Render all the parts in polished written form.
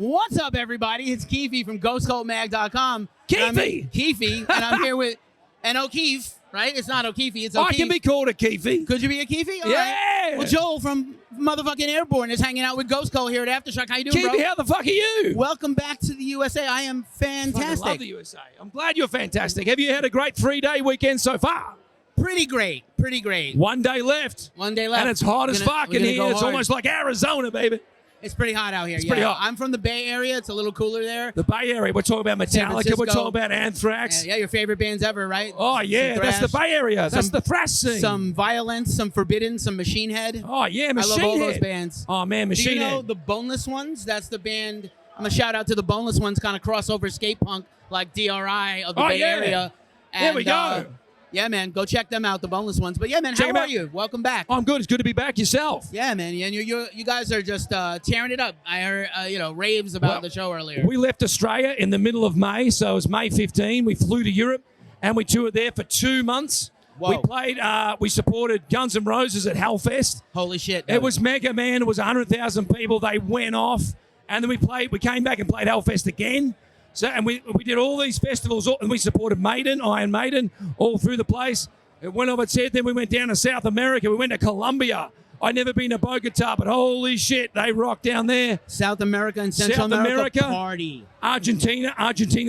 What's up, everybody? It's Keefy from GhostCultMag.com. Keefy! Keefy, and I'm here with an O'Keefe, right? It's not O'Keefe, it's O'Keefe. I can be called a Keefy. Could you be a Keefy? All yeah. Right. Well, Joel from motherfucking Airbourne is hanging out with Ghost Cult here at Aftershock. How you doing, Keefy, bro? how the fuck are you? Welcome back to the USA. I am fantastic. I love the USA. I'm glad you're fantastic. Have you had a great 3-day weekend so far? Pretty great. Pretty great. 1 day left. 1 day left. And it's hot as fuck in here. It's almost like Arizona, baby. It's pretty hot out here. It's pretty hot. I'm from the Bay Area. It's a little cooler there. The Bay Area. We're talking about Metallica. We're talking about Anthrax. Yeah, your favorite bands ever, right? Oh, yeah. That's the Bay Area. That's the thrash scene. Some Violence, some Forbidden, some Machine Head. Oh, yeah, Machine Head. I love all those bands. Oh, man, Machine Head. Do you know the Boneless Ones? That's the band. I'm going to shout out to the Boneless Ones, kind of crossover skate punk like DRI of the Bay Area. And, there we go. Yeah, man, go check them out, the Boneless Ones. But yeah, man, how are you? Welcome back. I'm good. It's good to be back. Yourself? Yeah, man. And you guys are just tearing it up. I heard raves about the show earlier. We left Australia in the middle of May, so it was May 15. We flew to Europe and we toured there for 2 months. Whoa. We played. We supported Guns N' Roses at Hellfest. Holy shit! It was mega, man. It was 100,000 people. They went off, and then we played. We came back and played Hellfest again. So, and we did all these festivals, and we supported Maiden, Iron Maiden, all through the place. And when I said, then we went down to South America. We went to Colombia. I'd never been to Bogota, but holy shit, they rock down there. South America and Central America party. Argentina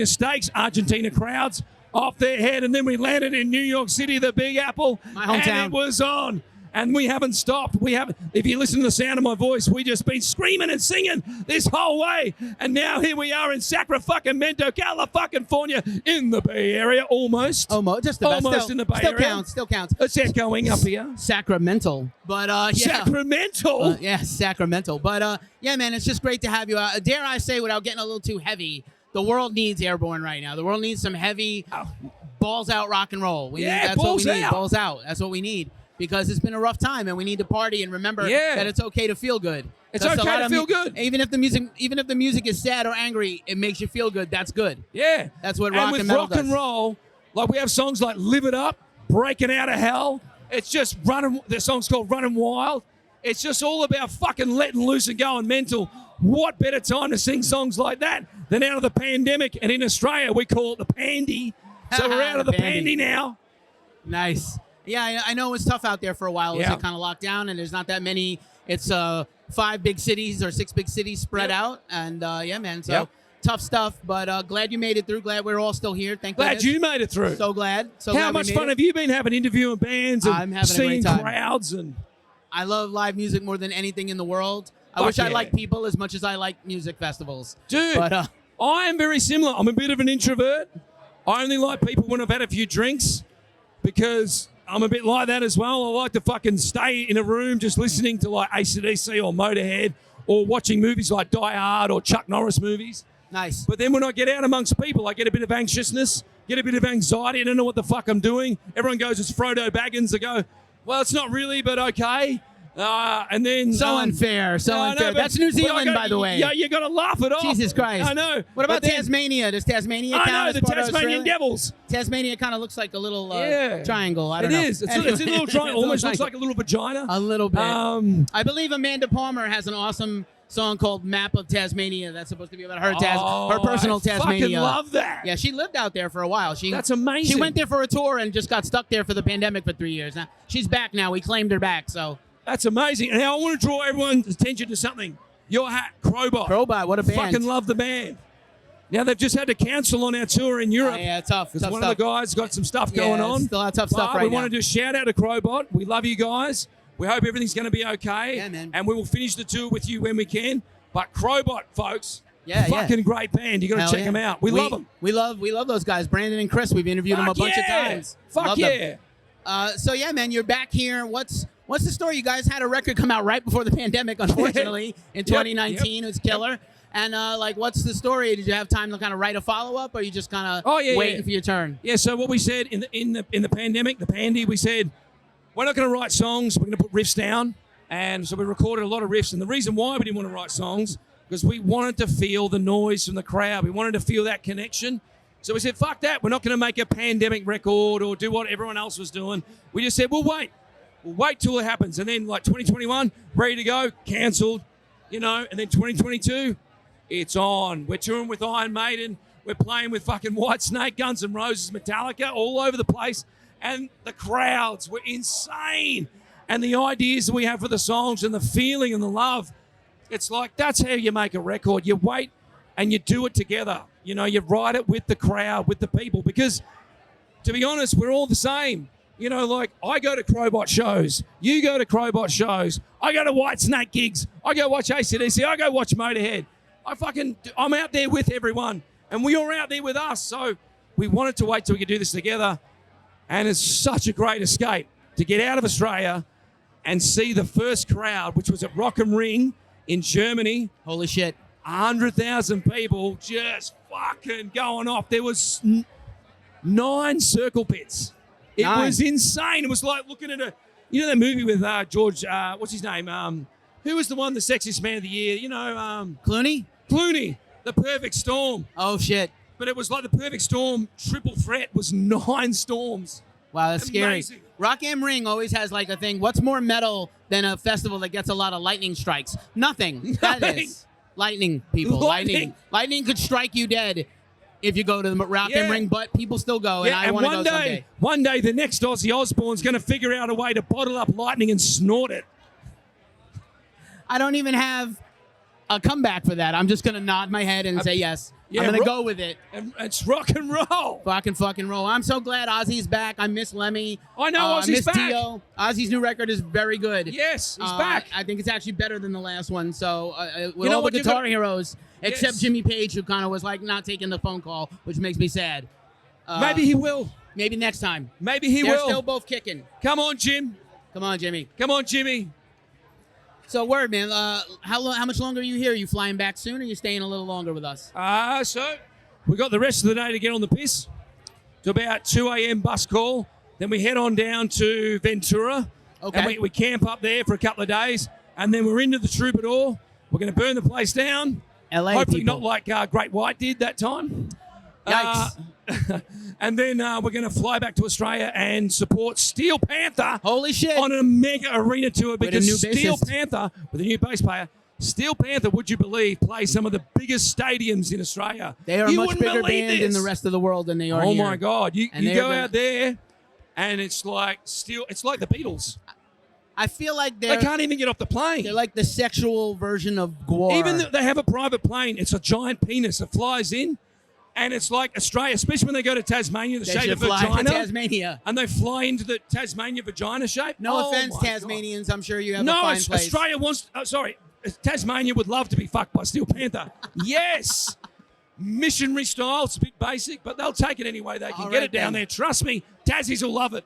steaks, Argentina crowds off their head, and then we landed in New York City, the Big Apple, my hometown. And it was on. And we haven't stopped. If you listen to the sound of my voice, we just been screaming and singing this whole way. And now here we are in Sacramento, California, in the Bay Area, almost. Just the best. Almost in the Bay Area. Still counts. It's echoing up here. Sacramento. But yeah. Sacramento. Yeah, Sacramento. But yeah, man, it's just great to have you. Dare I say, without getting a little too heavy, the world needs Airbourne right now. The world needs some heavy, balls out rock and roll. That's what we need. Balls out. That's what we need. Because it's been a rough time, and we need to party and remember that it's okay to feel good. It's okay to feel good. Even if the music is sad or angry, it makes you feel good. That's good. Yeah, that's what rock and metal does. And with rock and roll, like we have songs like "Live It Up," "Breaking Out of Hell." It's just running. The song's called "Running Wild." It's just all about fucking letting loose and going mental. What better time to sing songs like that than out of the pandemic? And in Australia, we call it the pandy. So we're out of the pandy now. Nice. Yeah, I know it was tough out there for a while. It was kind of locked down, and there's not that many. It's 5 big cities or 6 big cities spread out, and yeah, man. So tough stuff, but glad you made it through. Glad we're all still here. Glad you made it through. So glad. How much fun have you been having interviewing bands and seeing crowds? And I love live music more than anything in the world. I wish I liked people as much as I like music festivals. Dude, but, I am very similar. I'm a bit of an introvert. I only like people when I've had a few drinks because I'm a bit like that as well. I like to fucking stay in a room just listening to like AC/DC or Motorhead or watching movies like Die Hard or Chuck Norris movies. Nice. But then when I get out amongst people, I get a bit of anxiousness, get a bit of anxiety. I don't know what the fuck I'm doing. Everyone goes, it's Frodo Baggins. I go, well, it's not really, but okay. And then unfair. Unfair. That's New Zealand, by the way. Yeah, you got to laugh it off. Jesus Christ. I know. What about Tasmania? Does Tasmania count? I know, the Tasmanian Devils. Tasmania kind of looks like a little triangle. I don't know. It is. It's a little triangle. Almost looks like a little vagina. A little bit. I believe Amanda Palmer has an awesome song called Map of Tasmania that's supposed to be about her personal Tasmania. I fucking love that. Yeah, she lived out there for a while. That's amazing. She went there for a tour and just got stuck there for the pandemic for 3 years. Now she's back now. We claimed her back, so. That's amazing. And now I want to draw everyone's attention to something. Your hat, Crowbot. Crowbot, what a band. Fucking love the band. Now they've just had to cancel on our tour in Europe. Yeah, tough. Because one of the guys got some stuff going on. Still have tough stuff right now. We want to do a shout out to Crowbot. We love you guys. We hope everything's going to be okay. Yeah, man. And we will finish the tour with you when we can. But Crowbot, folks. Fucking great band. You got to check them out. We love them. We love those guys. Brandon and Chris. We've interviewed them a bunch of times. Fuck yeah. So yeah, man, you're back here. What's the story? You guys had a record come out right before the pandemic, unfortunately, in 2019. It was killer. And what's the story? Did you have time to kind of write a follow-up, or are you just kind of waiting for your turn? Yeah. So what we said in the pandemic, the pandy, we said we're not going to write songs. We're going to put riffs down, and so we recorded a lot of riffs. And the reason why we didn't want to write songs because we wanted to feel the noise from the crowd. We wanted to feel that connection. So we said, fuck that. We're not going to make a pandemic record or do what everyone else was doing. We just said, we'll wait. We'll wait till it happens. And then 2021, ready to go, cancelled, and then 2022, It's on. We're touring with Iron Maiden. We're playing with fucking Whitesnake, Guns N' Roses, Metallica, all over the place. And the crowds were insane. And the ideas that we have for the songs and the feeling and the love, it's like that's how you make a record. You wait and you do it together. You know, you write it with the crowd, with the people. Because, to be honest, we're all the same. You know, like, I go to Crowbot shows. You go to Crowbot shows. I go to Whitesnake gigs. I go watch AC/DC. I go watch Motorhead. I'm out there with everyone. And we are out there with us. So we wanted to wait till we could do this together. And it's such a great escape to get out of Australia and see the first crowd, which was at Rock am Ring in Germany. Holy shit. 100,000 people just fucking going off. There was 9 circle pits. It was insane. It was like looking at you know that movie with George, what's his name? Who was the one, the sexiest man of the year? You know, Clooney? Clooney, The Perfect Storm. Oh, shit. But it was like The Perfect Storm, triple threat was 9 storms. Wow, that's Amazing. scary. Rock am Ring always has like a thing. What's more metal than a festival that gets a lot of lightning strikes? Nothing. That is. Lightning, people. Lightning could strike you dead if you go to the Rock am Ring, but people still go, and I want to go someday. One day, the next Ozzy Osbourne's going to figure out a way to bottle up lightning and snort it. I don't even have a comeback for that. I'm just going to nod my head and say yes. Yeah, I'm going to go with it. And it's rock and roll. Fucking roll. I'm so glad Ozzy's back. I miss Lemmy. I know Ozzy's back. Dio. Ozzy's new record is very good. Yes, he's back. I think it's actually better than the last one. So with all the Guitar Heroes, except Jimmy Page, who kind of was like not taking the phone call, which makes me sad. Maybe he will. Maybe next time. Maybe he will. They're still both kicking. Come on, Jim. Come on, Jimmy. Come on, Jimmy. So, word, man. How much longer are you here? Are you flying back soon, or are you staying a little longer with us? So we got the rest of the day to get on the piss. To about 2 a.m. bus call. Then we head on down to Ventura. Okay. And we camp up there for a couple of days. And then we're into the Troubadour. We're going to burn the place down. LA Hopefully people. not like Great White did that time. Yikes. And then we're going to fly back to Australia and support Steel Panther. Holy shit. On a mega arena tour because new Steel bassist. Panther, with a new bass player, Steel Panther, would you believe, plays some of the biggest stadiums in Australia. They are a much bigger band in the rest of the world than they are here. Oh, my God. You go out there, and it's like it's like the Beatles. I feel like they can't even get off the plane. They're like the sexual version of Gwar. Even though they have a private plane, it's a giant penis that flies in. And it's like Australia, especially when they go to Tasmania, the shape of vagina. To Tasmania. And they fly into the Tasmania vagina shape. No offense, Tasmanians. God. I'm sure you have a fine place. Australia wants... Tasmania would love to be fucked by Steel Panther. Yes. Missionary style. It's a bit basic, but they'll take it anyway. They can get it down there. Trust me, Tassies will love it.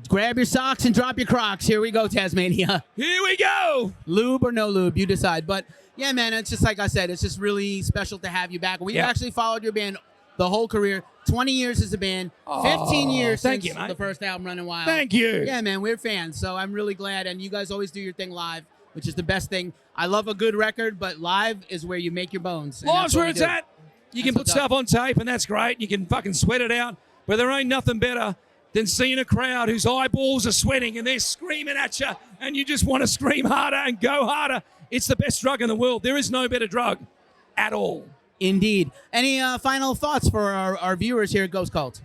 Grab your socks and drop your Crocs. Here we go, Tasmania. Here we go. Lube or no lube, you decide. But... yeah, man, it's just like I said, it's just really special to have you back. We've actually followed your band the whole career. 20 years as a band, 15 years since the first album, Running Wild. Thank you. Yeah, man, we're fans, so I'm really glad. And you guys always do your thing live, which is the best thing. I love a good record, but live is where you make your bones. Live's where it's at. You can put stuff on tape, and that's great. You can fucking sweat it out. But there ain't nothing better than seeing a crowd whose eyeballs are sweating and they're screaming at you, and you just want to scream harder and go harder. It's the best drug in the world. There is no better drug at all. Indeed. Any final thoughts for our viewers here at Ghost Cult?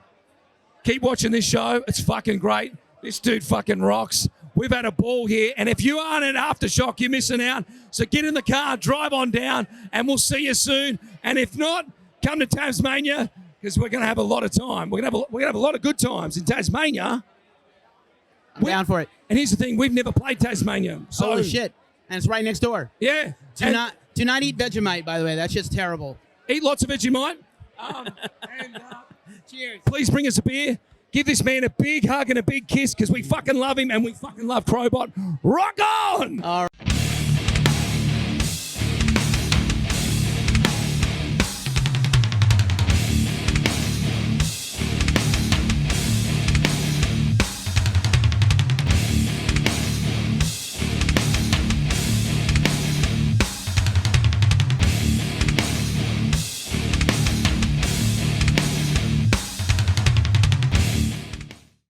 Keep watching this show. It's fucking great. This dude fucking rocks. We've had a ball here. And if you aren't at Aftershock, you're missing out. So get in the car, drive on down, and we'll see you soon. And if not, come to Tasmania because we're going to have a lot of time. We're going to have a lot of good times in Tasmania. I'm down for it. And here's the thing. We've never played Tasmania. So holy shit. And it's right next door. Yeah. Do not eat Vegemite, by the way. That shit's terrible. Eat lots of Vegemite. Cheers. Please bring us a beer. Give this man a big hug and a big kiss because we fucking love him and we fucking love Crowbot. Rock on! All right.